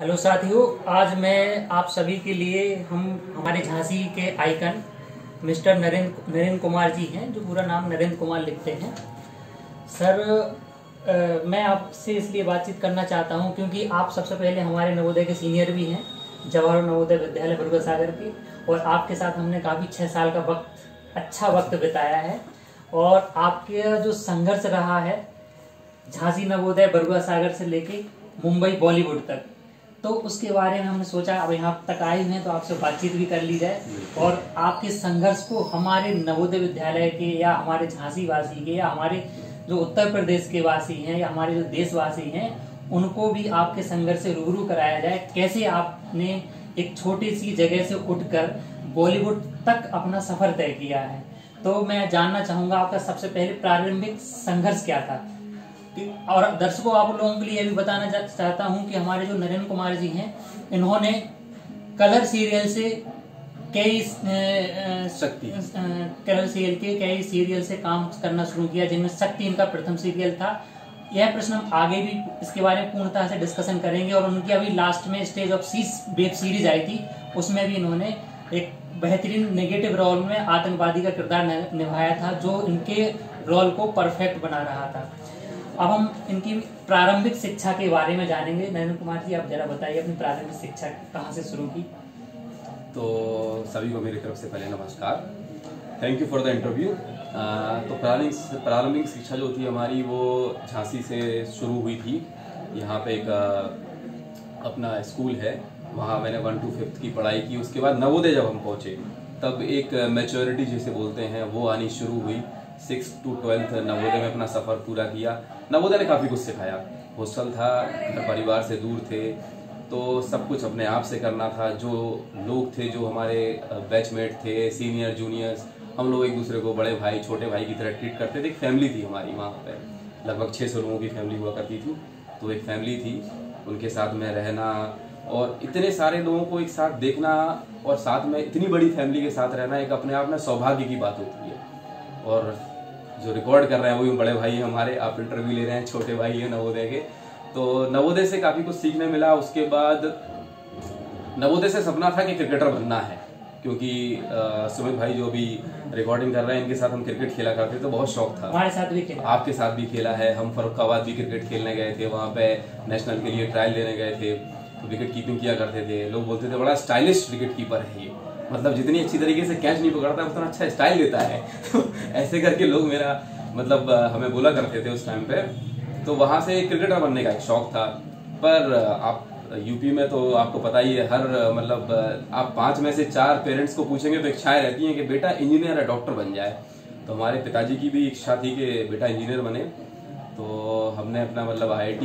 Hello साथियों, आज मैं आप सभी के लिए हमारे झांसी के आइकन मिस्टर नरेंद्र कुमार जी हैं, जो पूरा नाम नरेंद्र कुमार लिखते हैं। सर, मैं आपसे इसलिए बातचीत करना चाहता हूं क्योंकि आप सबसे पहले हमारे नवोदय के सीनियर भी हैं, जवाहर नवोदय विद्यालय बरुआ सागर के, और आपके साथ हमने काफ़ी 6 साल का अच्छा वक्त बिताया है। और आपका जो संघर्ष रहा है झांसी नवोदय बरुआ सागर से लेके मुंबई बॉलीवुड तक, तो उसके बारे में हमने सोचा अब यहाँ तक आए हैं तो आपसे बातचीत भी कर ली जाए और आपके संघर्ष को हमारे नवोदय विद्यालय के या हमारे झांसी वासी के या हमारे जो उत्तर प्रदेश के वासी हैं या हमारे जो देशवासी हैं उनको भी आपके संघर्ष से रूबरू कराया जाए। कैसे आपने एक छोटी सी जगह से उठकर बॉलीवुड तक अपना सफर तय किया है। तो मैं जानना चाहूंगा आपका सबसे पहले प्रारंभिक संघर्ष क्या था। और दर्शकों, आप लोगों के लिए भी बताना चाहता हूं कि हमारे जो नरेंद्र कुमार जी हैं, इन्होंने कलर सीरियल से कई सीरियल से काम करना शुरू किया, जिनमें शक्ति इनका प्रथम सीरियल था। यह प्रश्न हम आगे भी इसके बारे में पूर्णतः से डिस्कशन करेंगे। और उनकी अभी लास्ट में stage of siege web series आई थी, उसमें भी इन्होंने एक बेहतरीन नेगेटिव रोल में आतंकवादी का किरदार निभाया था, जो इनके रोल को परफेक्ट बना रहा था। अब हम इनकी प्रारंभिक शिक्षा के बारे में जानेंगे। नरेंद्र कुमार जी, आप जरा बताइए अपनी प्रारंभिक शिक्षा कहाँ से शुरू की। तो सभी को मेरी तरफ से पहले नमस्कार, thank you for the interview. तो प्रारंभिक शिक्षा जो थी हमारी वो झांसी से शुरू हुई थी। यहाँ पे एक अपना स्कूल है, वहाँ मैंने 1 to 5th की पढ़ाई की। उसके बाद नवोदय जब हम पहुँचे तब एक मैच्योरिटी जिसे बोलते हैं वो आनी शुरू हुई। 6th to 12th नवोदय में अपना सफ़र पूरा किया। नवोदय ने काफ़ी कुछ सिखाया। हॉस्टल था, घर परिवार से दूर थे, तो सब कुछ अपने आप से करना था। जो लोग थे, जो हमारे बैचमेट थे, सीनियर जूनियर्स, हम लोग एक दूसरे को बड़े भाई छोटे भाई की तरह ट्रीट करते थे। एक फैमिली थी हमारी वहाँ पे, लगभग 600 लोगों की फैमिली हुआ करती थी। तो एक फैमिली थी, उनके साथ में रहना और इतने सारे लोगों को एक साथ देखना और साथ में इतनी बड़ी फैमिली के साथ रहना एक अपने आप में सौभाग्य की बात होती है। और जो रिकॉर्ड कर रहे हैं वो भी बड़े भाई हैं हमारे, आप इंटरव्यू ले रहे हैं, छोटे भाई हैं नवोदय के। तो नवोदय से काफ़ी कुछ सीखने मिला। उसके बाद नवोदय से सपना था कि क्रिकेटर बनना है, क्योंकि सुमित भाई जो भी रिकॉर्डिंग कर रहे हैं इनके साथ हम क्रिकेट खेला करते तो बहुत शौक था। हमारे साथ भी खेला, आपके साथ भी खेला है। हम फर्रुखाबाद भी क्रिकेट खेलने गए थे, वहाँ पे नेशनल के लिए ट्रायल देने गए थे, तो विकेट कीपिंग किया करते थे। लोग बोलते थे बड़ा स्टाइलिश विकेट कीपर है ये, मतलब जितनी अच्छी तरीके से कैच नहीं पकड़ता उतना अच्छा स्टाइल देता है। तो ऐसे करके लोग मेरा मतलब हमें बोला करते थे उस टाइम पे। तो वहाँ से क्रिकेटर बनने का एक शौक था। पर आप यूपी में तो आपको पता ही है, हर मतलब आप 5 में से 4 पेरेंट्स को पूछेंगे तो इच्छाएं रहती हैं कि बेटा इंजीनियर या डॉक्टर बन जाए। तो हमारे पिताजी की भी इच्छा थी कि बेटा इंजीनियर बने। तो हमने अपना मतलब IIT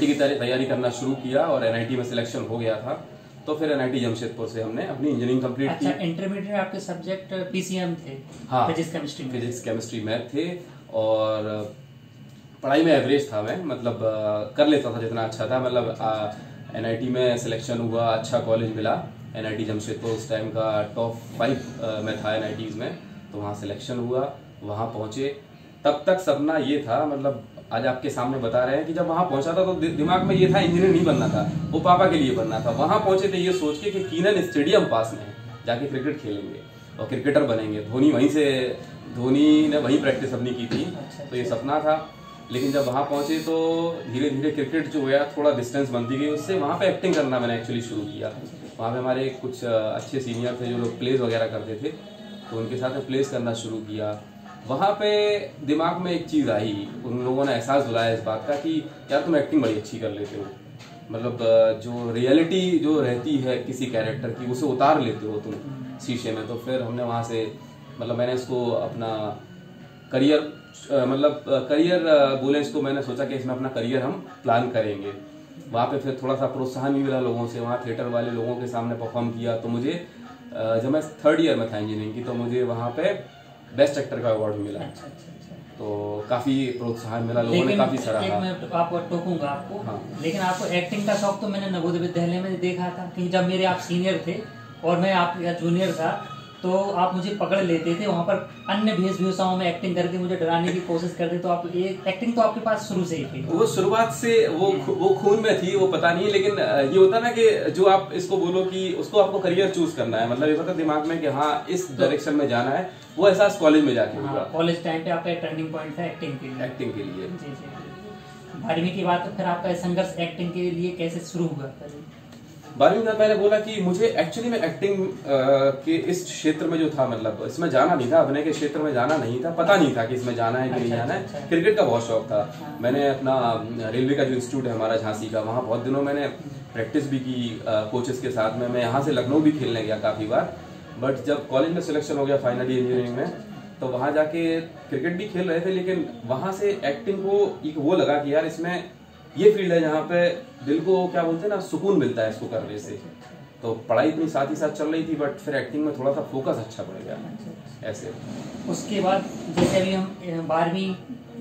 की तैयारी करना शुरू किया और NIT में सिलेक्शन हो गया था। तो फिर NIT जमशेदपुर से हमने अपनी इंजीनियरिंग कंप्लीट की। इंटरमीडिएट आपके सब्जेक्ट PCM थे? हाँ, फिजिक्स केमिस्ट्री मैथ थे। और पढ़ाई में एवरेज था मैं, मतलब कर लेता था जितना अच्छा था। मतलब NIT में सिलेक्शन हुआ, अच्छा कॉलेज मिला। NIT जमशेदपुर उस टाइम का टॉप 5 में था NITs में। तो वहाँ सिलेक्शन हुआ, वहाँ पहुँचे। तब तक सपना ये था, मतलब आज आपके सामने बता रहे हैं कि जब वहां पहुंचा था तो दिमाग में ये था इंजीनियर नहीं बनना था, वो पापा के लिए बनना था। वहां पहुंचे थे ये सोच के कि कीनन स्टेडियम पास में जाके क्रिकेट खेलेंगे और क्रिकेटर बनेंगे। धोनी ने वहीं प्रैक्टिस अपनी की थी, तो ये सपना था। लेकिन जब वहां पहुंचे तो धीरे धीरे क्रिकेट जो हुआ थोड़ा डिस्टेंस बनती गई उससे। वहां पे एक्टिंग करना मैंने एक्चुअली शुरू किया। वहाँ पे हमारे कुछ अच्छे सीनियर थे जो लोग प्लेज वगैरह करते थे, तो उनके साथ में प्लेज करना शुरू किया। वहाँ पे दिमाग में एक चीज़ आई, उन लोगों ने एहसास दिलाया इस बात का कि यार तुम एक्टिंग बड़ी अच्छी कर लेते हो, मतलब जो रियलिटी जो रहती है किसी कैरेक्टर की उसे उतार लेते हो तुम शीशे में। तो फिर हमने वहाँ से मतलब मैंने इसको अपना करियर बोले इसको, मैंने सोचा कि इसमें अपना करियर हम प्लान करेंगे। वहाँ पे फिर थोड़ा सा प्रोत्साहन भी मिला लोगों से। वहाँ थिएटर वाले लोगों के सामने परफॉर्म किया। तो मुझे जब मैं 3rd ईयर में था इंजीनियरिंग की, तो मुझे वहाँ पे बेस्ट एक्टर का अवार्ड मिला। अच्छा। तो काफी प्रोत्साहन मिला, लोगों ने काफी सराहा। मैं आपको टोकूंगा आपको। हाँ। लेकिन आपको एक्टिंग का शौक तो मैंने नवोदय विद्यालय में देखा था कि जब मेरे आप सीनियर थे और मैं आपका जूनियर था, तो आप मुझे पकड़ लेते थे, वहाँ पर अन्य वेशभूषाओं में एक्टिंग करके मुझे डराने की कोशिश करते। तो आप एक्टिंग तो आपके पास शुरू से ही थी? वो शुरुआत से वो खून में थी, वो पता नहीं, लेकिन ये होता ना कि जो आप इसको बोलो कि उसको आपको करियर चूज करना है, मतलब ये पता दिमाग में कि हाँ इस डायरेक्शन में जाना है, वो एहसास कॉलेज में जाके हुआ। कॉलेज टाइम पे आपका टर्निंग पॉइंट था एक्टिंग के लिए? एक्टिंग के लिए जी जी। 12वीं की बात, फिर आपका संघर्ष एक्टिंग के लिए कैसे शुरू हुआ? 12वीं में मैंने बोला कि मुझे एक्चुअली में एक्टिंग के इस क्षेत्र में जो था, मतलब इसमें जाना नहीं था, अभिनय के क्षेत्र में जाना नहीं था, पता नहीं था कि इसमें जाना है कि नहीं जाना है। क्रिकेट का बहुत शौक था। मैंने अपना रेलवे का जो इंस्टीट्यूट है हमारा झांसी का, वहाँ बहुत दिनों मैंने प्रैक्टिस भी की कोचेस के साथ में। मैं यहाँ से लखनऊ भी खेलने गया काफी बार, बट जब कॉलेज में सिलेक्शन हो गया फाइनली इंजीनियरिंग में, तो वहाँ जाके क्रिकेट भी खेल रहे थे, लेकिन वहाँ से एक्टिंग को एक वो लगा कि यार इसमें ये फील्ड है जहाँ पे दिल को क्या बोलते हैं ना, सुकून मिलता है इसको करने से। तो पढ़ाई अपनी साथ ही साथ चल रही थी, बट फिर एक्टिंग में थोड़ा सा फोकस अच्छा बढ़ गया ऐसे। उसके बाद जैसे अभी हम 12वीं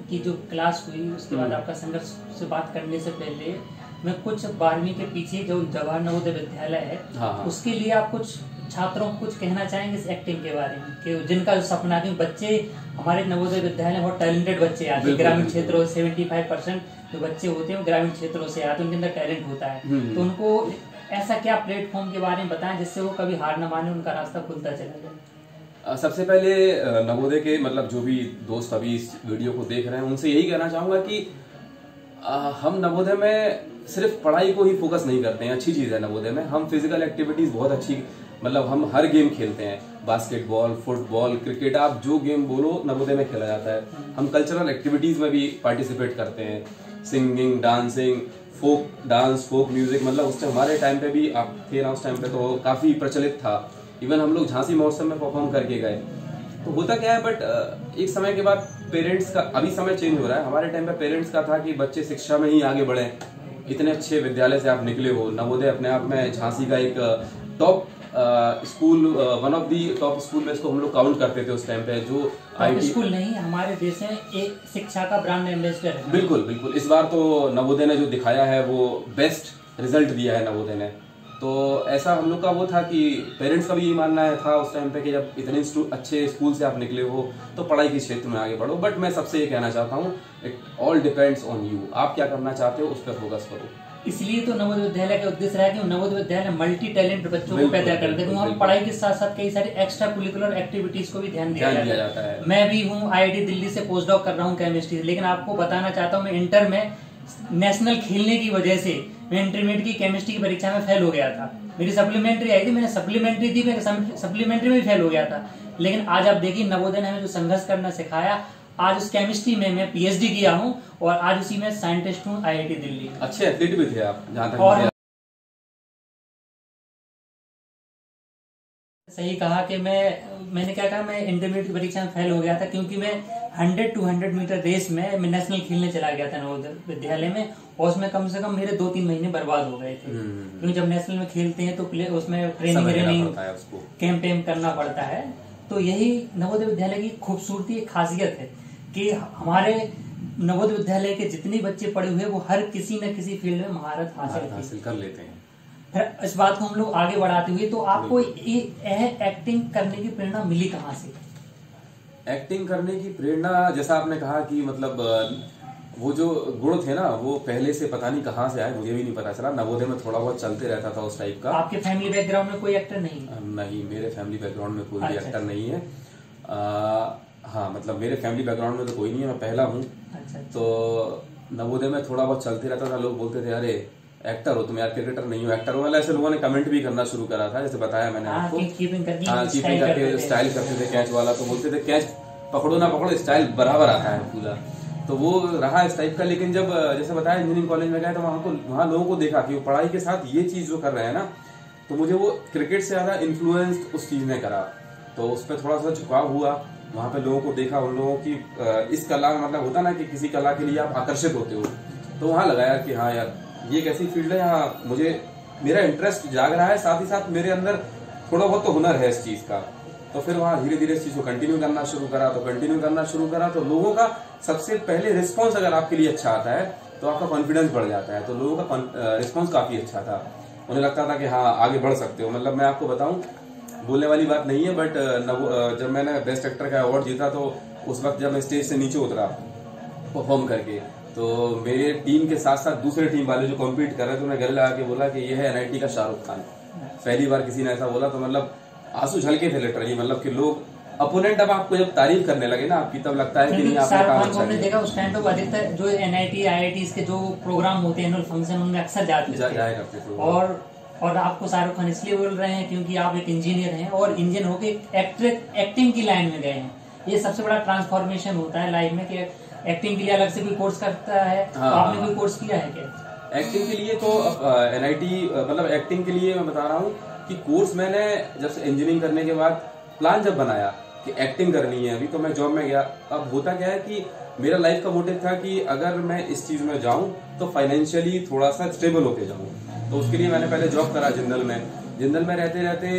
की जो क्लास हुई, उसके बाद आपका संघर्ष से बात करने से पहले मैं कुछ 12वीं के पीछे जो जवाहर नवोदय विद्यालय है, हाँ। उसके लिए आप कुछ छात्रों को कुछ कहना चाहेंगे इस एक्टिंग के बारे में, कि जिनका जो सपना, क्योंकि बच्चे हमारे नवोदय विद्यालय बहुत टैलेंटेड बच्चे आते हैं ग्रामीण क्षेत्रों से। 75% जो बच्चे होते हैं ग्रामीण क्षेत्रों से आते हैं, उनके अंदर टैलेंट होता है। तो उनको ऐसा क्या प्लेटफॉर्म के बारे में बताएं जिससे वो कभी हार न माने, उनका रास्ता खुलता चला जाए? सबसे पहले नवोदय के मतलब जो भी दोस्त अभी इस वीडियो को देख रहे हैं, उनसे यही कहना चाहूंगा कि हम नवोदय में सिर्फ पढ़ाई को ही फोकस नहीं करते हैं। अच्छी चीज है नवोदय में, हम फिजिकल एक्टिविटीज बहुत अच्छी, मतलब हम हर गेम खेलते हैं, बास्केटबॉल, फुटबॉल, क्रिकेट, आप जो गेम बोलो नवोदय में खेला जाता है। हम कल्चरल एक्टिविटीज में भी पार्टिसिपेट करते हैं, singing, dancing, folk dance, folk music, मतलब उस टाइम हमारे टाइम पे भी आप थे ना, उस टाइम पे तो काफी प्रचलित था। इवन हम लोग झांसी महोत्सव में परफॉर्म करके गए। तो होता क्या है, बट एक समय के बाद पेरेंट्स का, अभी समय चेंज हो रहा है, हमारे टाइम पे पेरेंट्स का था कि बच्चे शिक्षा में ही आगे बढ़े। इतने अच्छे विद्यालय से आप निकले हो, नवोदय अपने आप में झांसी का एक top school, one of the top school में इसको हम लोग काउंट करते थे उस टाइम पे। जो आईटी स्कूल नहीं, हमारे देश में एक शिक्षा का ब्रांड एम्बेसडर है। बिल्कुल बिल्कुल, इस बार तो नवोदय ने जो दिखाया है वो बेस्ट रिजल्ट दिया है नवोदय ने। तो ऐसा हम लोग का वो था कि पेरेंट्स का भी यही मानना है था उस टाइम पे कि जब इतने अच्छे स्कूल से आप निकले हो तो पढ़ाई के क्षेत्र में आगे बढ़ो। बट मैं सबसे ये कहना चाहता हूँ, it all depends on you, आप क्या करना चाहते हो उस पर फोकस करो। इसलिए तो नवोदय विद्यालय का उद्देश्य रहा कि नवोदय विद्यालय मल्टी टैलेंट बच्चों को पैदा करते हैं। वहाँ पढ़ाई के साथ साथ कई सारी एक्स्ट्रा कुरिकुलर एक्टिविटीज को भी ध्यान दिया जाता है। मैं भी हूँ IIT दिल्ली से पोस्ट डॉक कर रहा हूँ केमिस्ट्री, लेकिन आपको बताना चाहता हूँ मैं इंटर में नेशनल खेलने की वजह से मैं इंटरमीडिएट की केमिस्ट्री की परीक्षा में फेल हो गया था। मेरी सप्लीमेंट्री आई थी, मैंने सप्लीमेंट्री दी, मैं सप्लीमेंट्री में भी फेल हो गया था। लेकिन आज आप देखिए नवोदय ने हमें जो संघर्ष करना सिखाया, आज उस केमिस्ट्री में मैं PhD किया हूँ और आज उसी में साइंटिस्ट हूँ IIT दिल्ली। अच्छे एथलीट भी थे आप, जहाँ तक और सही कहा कि मैंने क्या कहा, मैं इंटरमीडिएट की परीक्षा में फेल हो गया था क्योंकि मैं 100 to 100 मीटर रेस में मैं नेशनल खेलने चला गया था नवोदय विद्यालय में, और उसमें कम से कम मेरे 2-3 महीने बर्बाद हो गए थे। क्योंकि जब नेशनल में खेलते हैं तो उसमें ट्रेनिंग कैंप करना पड़ता है। तो यही नवोदय विद्यालय की खूबसूरती, एक खासियत है कि हमारे नवोदय विद्यालय के जितने बच्चे पढ़े हुए वो हर किसी न किसी फील्ड में महारत हासिल कर लेते हैं। फिर इस बात को हम लोग आगे बढ़ाते हुए, तो आपको एक्टिंग करने की प्रेरणा मिली कहाँ से? एक्टिंग करने की प्रेरणा, जैसा आपने कहा कि मतलब वो जो गुण थे ना वो पहले से पता नहीं कहाँ से आए, मुझे भी नहीं पता चला। नवोदय में थोड़ा बहुत चलते रहता था उस टाइप का। आपके फैमिली बैकग्राउंड में कोई एक्टर नहीं? नहीं, मेरे फैमिली बैकग्राउंड में कोई भी एक्टर नहीं है। हाँ, मतलब मेरे फैमिली बैकग्राउंड में तो कोई नहीं है, मैं पहला हूँ। तो नवोदय में थोड़ा बहुत चलते रहता था। लोग बोलते थे अरे एक्टर हो तुम यार, क्रिकेटर नहीं हो, एक्टर हो। मतलब ऐसे लोगों ने कमेंट भी करना शुरू करा था, जैसे बताया मैंने आपको। कीपिंग करके स्टाइल करते थे कैच वाला, तो बोलते थे कैच पकड़ो ना पकड़ो स्टाइल बराबर आता है पूरा। तो वो रहा इस टाइप का। लेकिन जब जैसे बताया इंजीनियरिंग कॉलेज में गए तो वहाँ लोगों को देखा कि वो पढ़ाई के साथ ये चीज जो कर रहे हैं ना, तो मुझे वो क्रिकेट से ज्यादा इन्फ्लुएंस उस चीज ने करा। तो उस पर थोड़ा सा झुकाव हुआ। वहाँ पे लोगों को देखा, उन लोगों की इस कला में, मतलब होता ना कि किसी कला के लिए आप आकर्षित होते हो, तो वहाँ लगा यार कि हाँ यार ये एक ऐसी फील्ड है यहाँ मुझे मेरा इंटरेस्ट जाग रहा है, साथ ही साथ मेरे अंदर थोड़ा बहुत तो हुनर है इस चीज का। तो फिर वहाँ धीरे धीरे इस चीज को कंटिन्यू करना शुरू करा। तो लोगों का सबसे पहले रिस्पॉन्स अगर आपके लिए अच्छा आता है तो आपका कॉन्फिडेंस बढ़ जाता है। तो लोगों का रिस्पॉन्स काफी अच्छा था, उन्हें लगता था कि हाँ आगे बढ़ सकते हो। मतलब मैं आपको बताऊं, बोलने वाली बात नहीं है, बट जब मैंने बेस्ट एक्टर का अवार्ड जीता तो उस वक्त जब मैं स्टेज से नीचे उतरा परफॉर्म करके, तो मेरे टीम के साथ साथ दूसरे टीम वाले जो कॉम्पीट कर रहे थे उन्हें गले लगा के बोला कि ये है NIT का शाहरुख खान। पहली बार किसी ने ऐसा बोला तो मतलब आंसू झलके थे लिटरली, मतलब कि लोग अपोनेंट अब आपको जब तारीफ करने लगे ना आपकी, तब लगता है कि नहीं आपने काम अच्छा किया। देखा उस टाइम पे अधिकतर जो NIT IIT के जो प्रोग्राम होते हैं एनुअल फंक्शन, उनमें अक्सर जाया करते थे। और आपको शाहरुख खान इसलिए बोल रहे हैं क्योंकि आप एक इंजीनियर हैं और इंजीनियर होके एक्टिंग की लाइन में गए हैं। ये सबसे बड़ा ट्रांसफॉर्मेशन होता है लाइफ में कि एक्टिंग के लिए अलग से कोई कोर्स करता है। हाँ, तो आपने कोई कोर्स किया है क्या एक्टिंग के लिए? तो NIT मतलब एक्टिंग के लिए मैं बता रहा हूँ कि कोर्स मैंने जब से इंजीनियरिंग करने के बाद प्लान जब बनाया कि एक्टिंग करनी है अभी, तो मैं जॉब में गया। अब होता क्या है कि मेरा लाइफ का मोटिव था कि अगर मैं इस चीज में जाऊं तो फाइनेंशियली थोड़ा सा स्टेबल होके जाऊं, तो उसके लिए मैंने पहले जॉब करा जिंदल में रहते रहते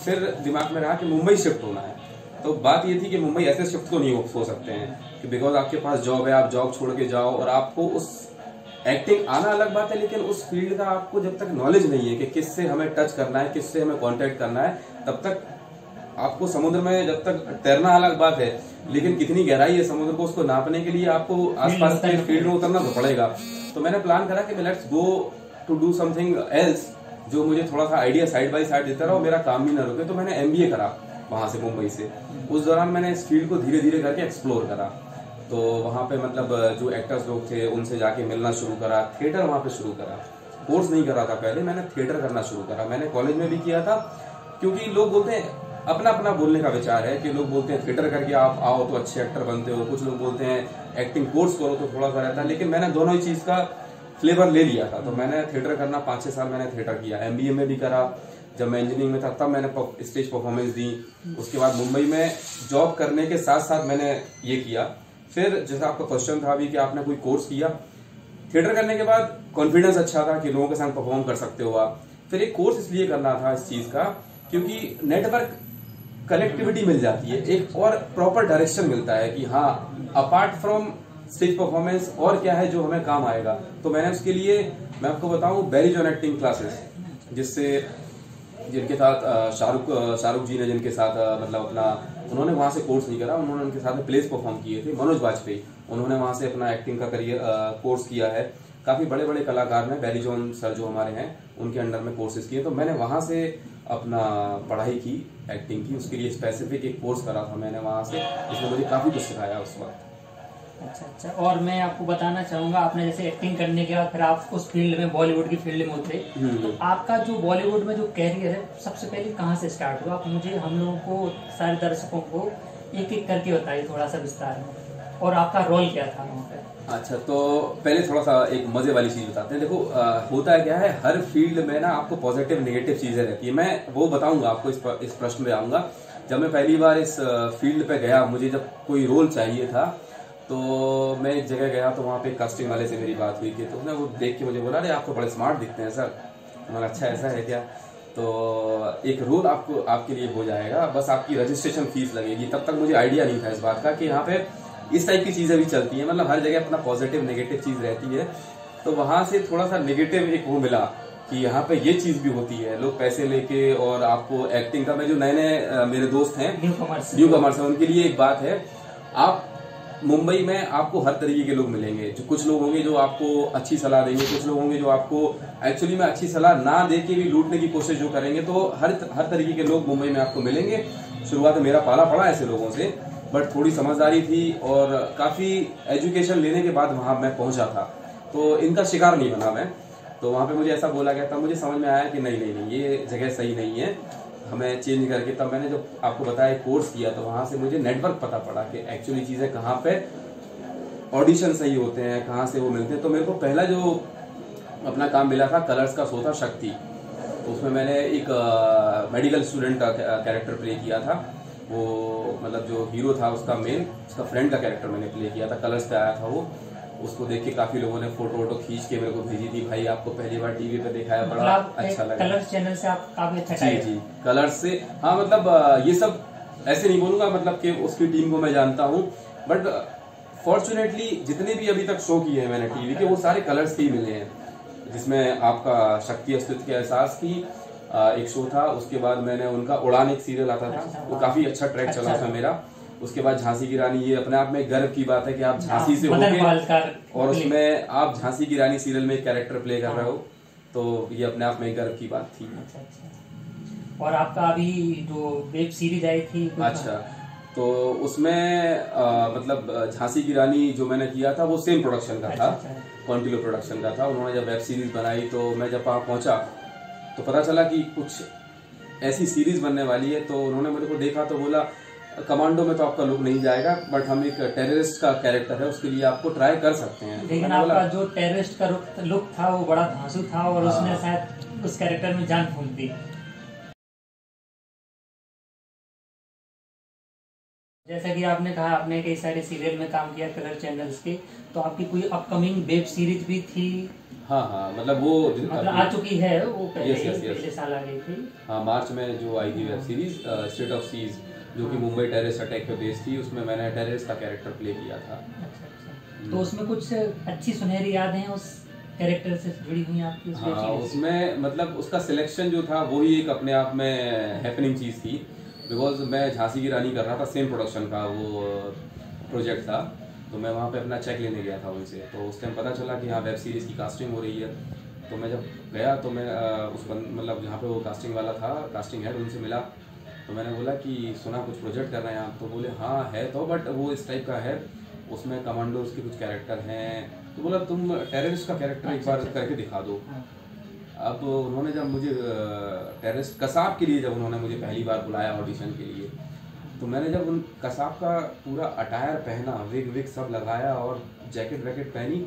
फिर दिमाग में रहा कि मुंबई शिफ्ट होना है। तो बात ये थी कि मुंबई ऐसे शिफ्ट तो नहीं हो सकते हैं कि बिकॉज आपके पास जॉब है, आप जॉब छोड़ के जाओ और आपको उस एक्टिंग आना अलग बात है, लेकिन उस फील्ड का आपको जब तक नॉलेज नहीं है कि किससे हमें टच करना है, किससे हमें कांटेक्ट करना है, तब तक आपको समुद्र में जब तक तैरना अलग बात है, लेकिन कितनी गहराई है समुद्र को उसको नापने के लिए आपको आसपास के फील्ड में उतरना तो पड़ेगा। तो मैंने प्लान करा कि let's go to do something else जो मुझे थोड़ा सा आइडिया साइड बाय साइड देता रहा और मेरा काम भी ना रुके। तो मैंने MBA करा वहां से, मुंबई से। उस दौरान मैंने इस फील्ड को धीरे धीरे करके एक्सप्लोर करा। तो वहां पे मतलब जो एक्टर्स लोग थे उनसे जाके मिलना शुरू करा, थिएटर वहां पे शुरू करा। कोर्स नहीं करा था पहले, मैंने थिएटर करना शुरू करा। मैंने कॉलेज में भी किया था, क्योंकि लोग बोलते हैं, अपना अपना बोलने का विचार है कि लोग बोलते हैं थिएटर करके आप आओ तो अच्छे एक्टर बनते हो, कुछ लोग बोलते हैं एक्टिंग कोर्स करो तो थोड़ा सा रहता है, लेकिन मैंने दोनों ही चीज का फ्लेवर ले लिया था। तो मैंने थिएटर करना 5-6 साल मैंने थिएटर किया। MBA में भी करा, जब मैं इंजीनियरिंग में था तब मैंने स्टेज परफॉर्मेंस दी। उसके बाद मुंबई में जॉब करने के साथ साथ मैंने ये किया। फिर जैसा आपका क्वेश्चन था अभी कि आपने कोई कोर्स किया, थिएटर करने के बाद कॉन्फिडेंस अच्छा था कि लोगों के साथ परफॉर्म कर सकते हो आप। फिर एक कोर्स इसलिए करना था इस चीज का क्योंकि नेटवर्क कनेक्टिविटी मिल जाती है, एक और प्रॉपर डायरेक्शन मिलता है कि हाँ अपार्ट फ्रॉम स्टेज परफॉर्मेंस और क्या है जो हमें काम आएगा। तो मैंने उसके लिए, मैं आपको बताऊं, बैरिजॉन एक्टिंग क्लासेस, जिनके साथ शाहरुख जी ने जिनके साथ मतलब अपना, उन्होंने वहां से कोर्स नहीं करा, उन्होंने उनके साथ प्लेस परफॉर्म किए थे। मनोज वाजपेयी, उन्होंने वहां से अपना एक्टिंग का करियर कोर्स किया है। काफी बड़े बड़े कलाकार हैं, बैरिजॉन सर जो हमारे हैं, उनके अंडर में कोर्सेज किए। तो मैंने वहां से अपना पढ़ाई की एक्टिंग की, उसके लिए स्पेसिफिक एक कोर्स करा था मैंने वहां से, जिसने मुझे काफी कुछ सिखाया उस वक्त। अच्छा। और मैं आपको बताना चाहूंगा, आपने जैसे एक्टिंग करने के बाद फिर आप उस फील्ड में, बॉलीवुड की फील्ड में उतरे, तो आपका जो बॉलीवुड में जो कैरियर है सबसे पहले कहाँ से स्टार्ट हुआ? आप मुझे, हम लोगों को, सारे दर्शकों को एक एक करके बताइए थोड़ा सा विस्तार में, और आपका रोल क्या था वहाँ पे? अच्छा, तो पहले थोड़ा सा एक मजे वाली चीज बताते हैं। देखो होता है क्या है, हर फील्ड में ना आपको पॉजिटिव नेगेटिव चीजें रहती है। मैं वो बताऊंगा आपको, इस प्रश्न पे आऊंगा। जब मैं पहली बार इस फील्ड पे गया, मुझे जब कोई रोल चाहिए था, तो मैं एक जगह गया, तो वहाँ पे कास्टिंग वाले से मेरी बात हुई थी। तो उसने वो देख के मुझे बोला, अरे आप तो बड़े स्मार्ट दिखते हैं सर। मैंने अच्छा ऐसा है क्या? तो एक रोल आपके लिए हो जाएगा, बस आपकी रजिस्ट्रेशन फीस लगेगी। तब तक मुझे आइडिया नहीं था इस बात का कि यहाँ पे इस टाइप की चीजें भी चलती हैं, मतलब हर जगह अपना पॉजिटिव नेगेटिव चीज रहती है। तो वहां से थोड़ा सा नेगेटिव एक वो मिला कि यहाँ पे ये चीज भी होती है, लोग पैसे लेके और आपको एक्टिंग का, मैं जो नए नए मेरे दोस्त हैं न्यू कमर्स हैं, उनके लिए एक बात है, आप मुंबई में आपको हर तरीके के लोग मिलेंगे। जो कुछ लोग होंगे जो आपको अच्छी सलाह देंगे, कुछ लोग होंगे जो आपको एक्चुअली में अच्छी सलाह ना दे के भी लूटने की कोशिश जो करेंगे। तो हर तरीके के लोग मुंबई में आपको मिलेंगे। शुरुआत में मेरा पाला पड़ा ऐसे लोगों से, बट थोड़ी समझदारी थी और काफी एजुकेशन लेने के बाद वहां मैं पहुंचा था, तो इनका शिकार नहीं बना मैं। तो वहां पे मुझे ऐसा बोला गया था, मुझे समझ में आया कि नहीं ये जगह सही नहीं है, हमें चेंज करके। तब मैंने जो आपको बताया कोर्स किया, तो वहां से मुझे नेटवर्क पता पड़ा कि एक्चुअली चीजें कहाँ पे ऑडिशन सही होते हैं, कहाँ से वो मिलते हैं। तो मेरे को पहला जो अपना काम मिला था, कलर्स का शो था शक्ति। तो उसमें मैंने एक मेडिकल स्टूडेंट का कैरेक्टर प्ले किया था। वो मतलब जो हीरो था उसका मेन, उसका फ्रेंड का कैरेक्टर मैंने प्ले किया था। कलर्स पे आया था वो। उसको देख के काफी लोगों ने फोटो वोटो खींच के मेरे को भेजी थी, भाई आपको पहली बार टीवी पे दिखाया, बड़ा अच्छा लगा। कलर्स चैनल से आप काफी अच्छा जी कलर्स से, हाँ मतलब ये सब ऐसे नहीं बोलूंगा मतलब कि उसकी टीम को मैं जानता हूँ, बट फॉर्चुनेटली जितने भी अभी तक शो किए हैं मैंने टीवी के, वो सारे कलर्स के ही मिले हैं, जिसमें आपका शक्ति अस्तित्व के एहसास की एक शो था। उसके बाद मैंने उनका उड़ान एक सीरियल आता था, वो काफी अच्छा ट्रैक चला था मेरा। उसके बाद झांसी की रानी, ये अपने आप में गर्व की बात है कि आप झांसी से होके और उसमें आप झांसी की रानी सीरियल में एक कैरेक्टर प्ले कर रहे हो, तो ये अपने आप में गर्व की बात थी। और आपका अभी जो वेब सीरीज आई थी, अच्छा, तो उसमें मतलब झांसी की रानी जो मैंने किया था वो सेम प्रोडक्शन का था, कॉन्टिलो प्रोडक्शन का था। उन्होंने जब वेब सीरीज बनाई तो मैं जब वहाँ पहुंचा तो पता चला कि कुछ ऐसी सीरीज बनने वाली है। तो उन्होंने मेरे को देखा तो बोला कमांडो में तो आपका लुक नहीं जाएगा, बट हम एक टेररिस्ट का कैरेक्टर है, उसके लिए आपको ट्राई कर सकते हैं। लेकिन आपका जो टेररिस्ट का लुक था वो बड़ा धांसू था और उसने शायद उस कैरेक्टर में जान फूंक दी। जैसा कि आपने कहा आपने कई सारे सीरियल में काम किया कलर चैनल्स के, तो आपकी कोई अपकमिंग वेब सीरीज भी थी? हाँ, मतलब वो आ चुकी है, वो पहले साल आ गई थी। हाँ, मार्च में जो आई थी web series state of siege, जो कि मुंबई टेररिस्ट अटैक पे बेस्ड थी, उसमें मैंने टेररिस्ट का कैरेक्टर प्ले किया था। तो उसमें कुछ अच्छी सुनहरी यादें उस कैरेक्टर से जुड़ी हुई आपकी? हाँ, उसमें मतलब उसका सिलेक्शन जो था वो ही एक अपने आप में हैपनिंग चीज़ थी, बिकॉज मैं झांसी की रानी कर रहा था, सेम प्रोडक्शन का वो प्रोजेक्ट था। तो मैं वहाँ पे अपना चेक लेने गया था उनसे, तो उस टाइम पता चला कि हाँ वेब सीरीज़ की कास्टिंग हो रही है। तो मैं जब गया तो मैं उस मतलब जहाँ पे वो कास्टिंग वाला था, कास्टिंग हेड, उनसे मिला। तो मैंने बोला कि सुना कुछ प्रोजेक्ट कर रहे हैं आप? तो बोले हाँ है तो, बट वो इस टाइप का है, उसमें कमांडोज के कुछ कैरेक्टर हैं। तो बोला तुम टेररिस्ट का कैरेक्टर एक बार करके दिखा दो। अब उन्होंने जब मुझे टेररिस्ट कसाब के लिए जब उन्होंने मुझे पहली बार बुलाया ऑडिशन के लिए, तो मैंने जब उन कसाब का पूरा अटायर पहना, विग सब लगाया और जैकेट वैकेट पहनी,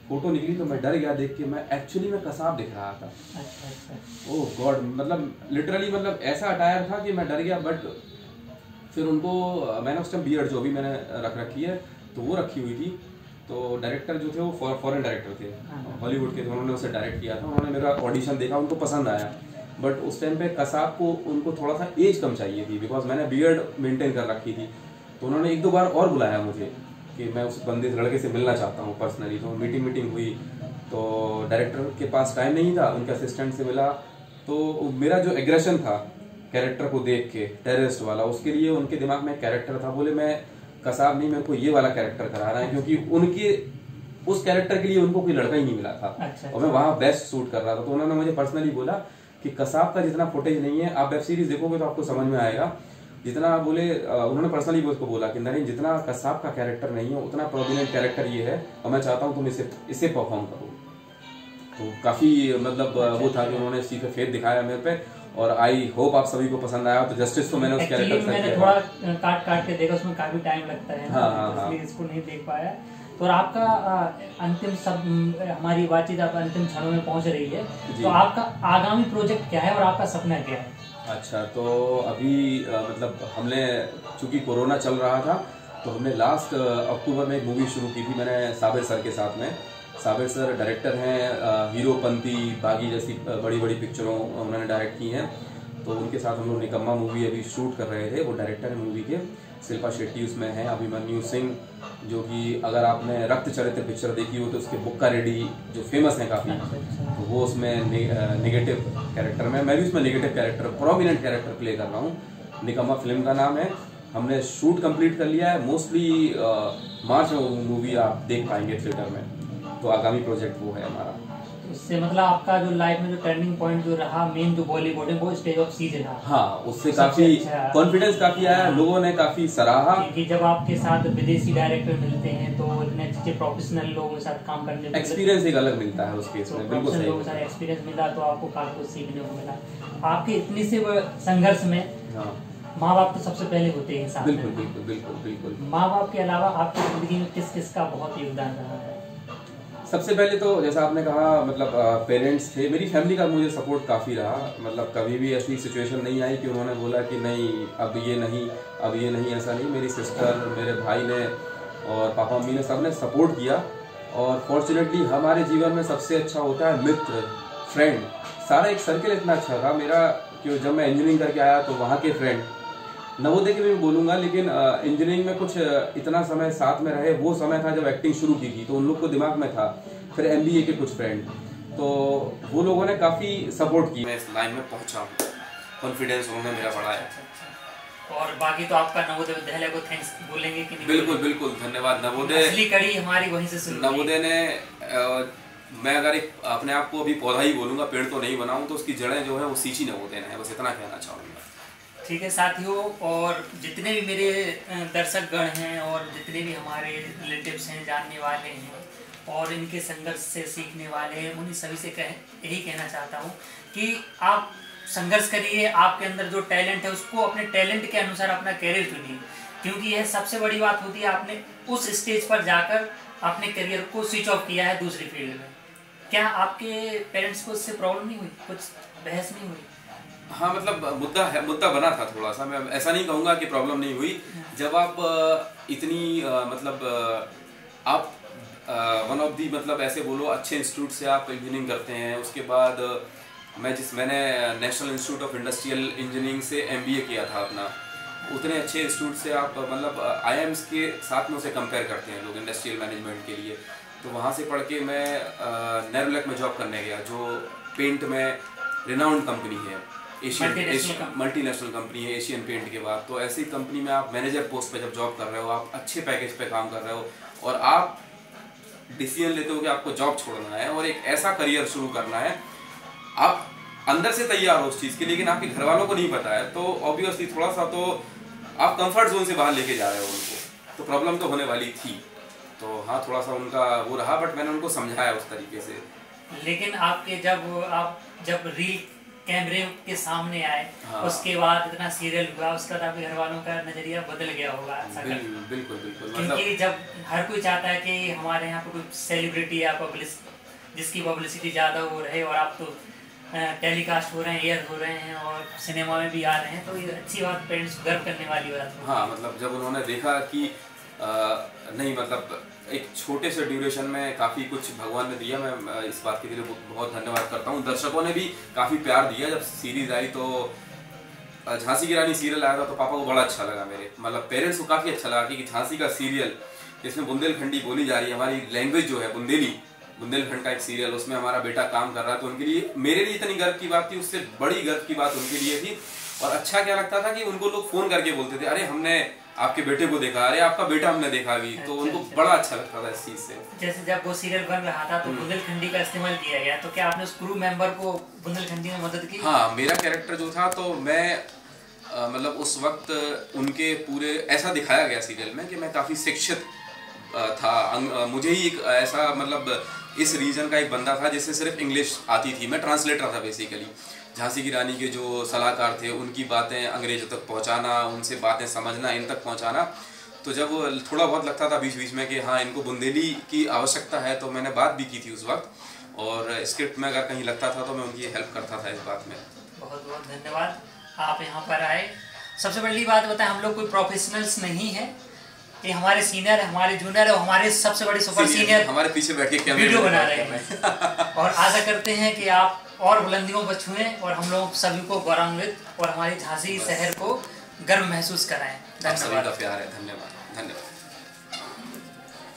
फोटो निकली तो मैं डर गया देख के। मैं एक्चुअली में कसाब दिख रहा था। ओह गॉड, मतलब लिटरली मतलब ऐसा अटायर था कि मैं डर गया। बट फिर उनको मैंने उस टाइम बियर्ड जो भी मैंने रख रखी है तो वो रखी हुई थी। तो डायरेक्टर जो थे वो फॉरेन डायरेक्टर थे, हॉलीवुड के थे, उन्होंने उसे डायरेक्ट किया था। उन्होंने मेरा ऑडिशन देखा, उनको पसंद आया। बट उस टाइम पे कसाब को उनको थोड़ा सा एज कम चाहिए थी, बिकॉज मैंने बियर्ड मेंटेन कर रखी थी। तो उन्होंने एक दो बार और बुलाया मुझे कि मैं उस बंदे लड़के से मिलना चाहता हूँ पर्सनली। तो मीटिंग हुई, तो डायरेक्टर के पास टाइम नहीं था, उनके असिस्टेंट से मिला। तो मेरा जो एग्रेशन था कैरेक्टर को देख के, टेररिस्ट वाला, उसके लिए उनके दिमाग में कैरेक्टर था। बोले मैं कसाब नहीं, मेरे को ये वाला कैरेक्टर करा रहा है, क्योंकि उनके उस कैरेक्टर के लिए उनको कोई लड़का ही नहीं मिला था। और मैं वहाँ बेस्ट सूट कर रहा था। तो उन्होंने मुझे पर्सनली बोला कि कसाब का जितना फुटेज नहीं है, आप वेब सीरीज देखोगे तो आपको समझ में आएगा। जितना बोले उन्होंने पर्सनली उसको बोला कि नहीं, जितना कसाब का कैरेक्टर नहीं है उतना प्रोमिनेंट कैरेक्टर ये है, और मैं चाहता हूँ तुम इसे परफॉर्म करो। तो काफी मतलब वो था कि उन्होंने इसी पे फेथ दिखाया मेरे पे, और आई होप आप सभी को पसंद आया। तो जस्टिस तो मैंने उस कैरेक्टर से मैंने थोड़ा काट के देखा, उसमें काफी टाइम लगता है, इसलिए इसको नहीं देख पाया। तो आपका अंतिम सब हमारी बातचीत आप अंतिम क्षणों में पहुंच रही है, तो आपका आगामी प्रोजेक्ट क्या है और आपका सपना क्या है? अच्छा, तो अभी मतलब हमने चूंकि कोरोना चल रहा था, तो हमने लास्ट अक्टूबर में एक मूवी शुरू की थी मैंने साबिर सर के साथ में। साबिर सर डायरेक्टर हैं, हीरोपंती, बागी जैसी बड़ी बड़ी पिक्चरों उन्होंने डायरेक्ट की हैं। तो उनके साथ हम लोग निकम्मा मूवी अभी शूट कर रहे थे। वो डायरेक्टर है मूवी के, शिल्पा शेट्टी उसमें है, अभिमन्यु सिंह, जो कि अगर आपने रक्त चरित्र पिक्चर देखी हो तो उसके बुक्का रेड्डी जो फेमस है काफ़ी, तो वो उसमें नेगेटिव कैरेक्टर में, मैं भी उसमें negative character, prominent character play कर रहा हूँ। निकम्मा फिल्म का नाम है। हमने शूट कंप्लीट कर लिया है, मोस्टली मार्च में मूवी आप देख पाएंगे थिएटर में। तो आगामी प्रोजेक्ट वो है हमारा। उससे मतलब आपका जो लाइफ में जो टर्निंग पॉइंट जो रहा मेन जो बॉलीवुड है वो स्टेज ऑफ सीज रहा। हाँ, उससे काफी कॉन्फिडेंस काफी आया, लोगों ने काफी सराहा। कि जब आपके साथ विदेशी डायरेक्टर मिलते हैं तो इतने अच्छे प्रोफेशनल लोगों के साथ काम करने में एक्सपीरियंस एक अलग मिलता है उसके इसमें। बिल्कुल सही, लोगों के साथ एक्सपीरियंस मिला तो आपको काफी कुछ सीखने को मिला। आपके इतनी से संघर्ष में माँ बाप तो सबसे पहले होते हैं साथ। बिल्कुल बिल्कुल बिल्कुल बिल्कुल। माँ बाप के अलावा आपकी जिंदगी में किस किस का बहुत योगदान रहा है? सबसे पहले तो जैसा आपने कहा मतलब पेरेंट्स थे, मेरी फैमिली का मुझे सपोर्ट काफ़ी रहा। मतलब कभी भी ऐसी सिचुएशन नहीं आई कि उन्होंने बोला कि नहीं अब ये नहीं, ऐसा नहीं। मेरी सिस्टर, मेरे भाई ने और पापा मम्मी ने, सब ने सपोर्ट किया। और फॉर्चुनेटली हमारे जीवन में सबसे अच्छा होता है मित्र, फ्रेंड। सारा एक सर्किल इतना अच्छा था मेरा कि जब मैं इंजीनियरिंग करके आया तो वहाँ के फ्रेंड, नवोदय की भी बोलूँगा, लेकिन इंजीनियरिंग में कुछ इतना समय साथ में रहे। वो समय था जब एक्टिंग शुरू की थी, तो उन लोग को दिमाग में था। फिर MBA के कुछ फ्रेंड, तो वो लोगों ने काफ़ी सपोर्ट की, मैं इस लाइन में पहुंचा हूँ, कॉन्फिडेंस उन्होंने मेरा बढ़ाया। और बाकी तो आपका नवोदय विद्यालय को थैंक्स बोलेंगे कि नहीं? बिल्कुल बिल्कुल, धन्यवाद नवोदय। असली कड़ी हमारी वहीं से शुरू। नवोदय ने मैं अगर एक अपने आप को अभी पौधा ही बोलूँगा, पेड़ तो नहीं बनाऊँ, तो उसकी जड़ें जो है वो सींची नवोदय ने है, बस इतना कहना चाहूँगा। ठीक है साथियों, और जितने भी मेरे दर्शक गण हैं और जितने भी हमारे रिलेटिव्स हैं, जानने वाले हैं और इनके संघर्ष से सीखने वाले हैं, उन्हीं सभी से यही कहना चाहता हूँ कि आप संघर्ष करिए, आपके अंदर जो टैलेंट है उसको अपने टैलेंट के अनुसार अपना कैरियर चुनिए, क्योंकि यह सबसे बड़ी बात होती है। आपने उस स्टेज पर जाकर अपने करियर को स्विच ऑफ किया है दूसरी फील्ड में। क्या आपके पेरेंट्स को इससे प्रॉब्लम नहीं हुई, कुछ बहस नहीं हुई? हाँ, मतलब मुद्दा बना था थोड़ा सा, मैं ऐसा नहीं कहूँगा कि प्रॉब्लम नहीं हुई। जब आप इतनी आप वन ऑफ दी ऐसे बोलो अच्छे इंस्टीट्यूट से आप इंजीनियरिंग करते हैं, उसके बाद मैंने national institute of industrial engineering से MBA किया था अपना, उतने अच्छे इंस्टीट्यूट से आप IIMs के साथ में उसे कंपेयर करते हैं लोग इंडस्ट्रियल मैनेजमेंट के लिए। तो वहाँ से पढ़ के मैं नेरोलैक में जॉब करने गया, जो पेंट में रिनाउंड कंपनी है, मल्टीनेशनल कंपनी है एशियन पेंट के बाद। तो ऐसी कंपनी में आप मैनेजर पोस्ट पे जब जॉब कर रहे हो, आप अच्छे पैकेज पे काम कर रहे हो और आप डिसीजन लेते हो कि आपको जॉब छोड़ना है और एक ऐसा करियर शुरू करना है, आप अंदर से तैयार हो उस चीज़ के, लेकिन आपके घर वालों को नहीं पता है, तो ऑब्वियसली थोड़ा सा तो आप कंफर्ट जोन से बाहर लेके जा रहे हो उनको, तो प्रॉब्लम तो होने वाली थी। तो हाँ, थोड़ा सा उनका वो रहा, बट मैंने उनको समझाया उस तरीके से। लेकिन आपके जब रील कैमरे के सामने आए, हाँ, उसके बाद इतना सीरियल हुआ, उसके बाद आपके घर वालों का नजरिया बदल गया होगा। बिल्कुल बिल्कुल, क्योंकि जब हर कोई चाहता है कि हमारे यहाँ पे कोई सेलिब्रिटी या जिसकी पब्लिसिटी ज़्यादा हो रहे, और आप तो टेलीकास्ट हो रहे हैं, एयर हो रहे हैं और सिनेमा में भी आ रहे हैं, तो ये अच्छी बात, पेरेंट्स को गर्व करने वाली बात है। हाँ, जब उन्होंने देखा कि नहीं, एक छोटे से ड्यूरेशन में काफ़ी कुछ भगवान ने दिया, मैं इस बात के लिए बहुत धन्यवाद करता हूँ। दर्शकों ने भी काफ़ी प्यार दिया। जब सीरीज़ आई तो झांसी की रानी सीरियल आया था तो पापा को बड़ा अच्छा लगा, मेरे पेरेंट्स को काफ़ी अच्छा लगा कि झांसी का सीरियल जिसमें बुंदेलखंडी बोली जा रही है, हमारी लैंग्वेज जो है बुंदेलखंड का एक सीरियल, उसमें हमारा बेटा काम कर रहा है। तो उनके लिए, मेरे लिए इतनी गर्व की बात थी, उससे बड़ी गर्व की बात उनके लिए थी। और अच्छा क्या लगता था कि उनको लोग फ़ोन करके बोलते थे, अरे हमने आपके बेटे को देखा, अरे आपका बेटा हमने देखा भी। तो उनको बड़ा अच्छा लगता था इस चीज़ से। जैसे जब वो सीरियल बन रहा था तो बुंदेलखंडी का इस्तेमाल किया गया, तो क्या आपने उस क्रू मेंबर को बुंदेलखंडी में मदद की? हाँ, मेरा कैरेक्टर जो था, तो मैं उस वक्त उनके पूरे ऐसा दिखाया गया सीरियल में कि मैं काफ़ी शिक्षित था। मुझे ही एक ऐसा इस रीजन का एक बंदा था जिससे सिर्फ इंग्लिश आती थी, मैं ट्रांसलेटर था बेसिकली। झांसी की रानी के जो सलाहकार थे उनकी बातें अंग्रेजों तक पहुंचाना, उनसे बातें समझना, इन तक पहुंचाना। तो जब थोड़ा बहुत लगता था बीच बीच में कि हाँ, इनको बुंदेली की आवश्यकता है, तो मैंने बात भी की थी उस वक्त, और स्क्रिप्ट में अगर कहीं लगता था तो मैं उनकी हेल्प करता था इस बात में। बहुत बहुत धन्यवाद, आप यहाँ पर आए। सबसे बड़ी बात बताएं, हम लोग कोई प्रोफेशनल्स नहीं है, ये हमारे सीनियर, हमारे जूनियर और हमारे सबसे बड़े सुपर सीनियर हमारे पीछे बैठ के वीडियो बना रहे हैं। और आशा करते हैं कि आप और बुलंदियों पर छुएं और हम लोग सभी को गौरवान्वित और हमारी झांसी शहर को गर्व महसूस कराएं। धन्यवाद। सभी का प्यार है। धन्यवाद।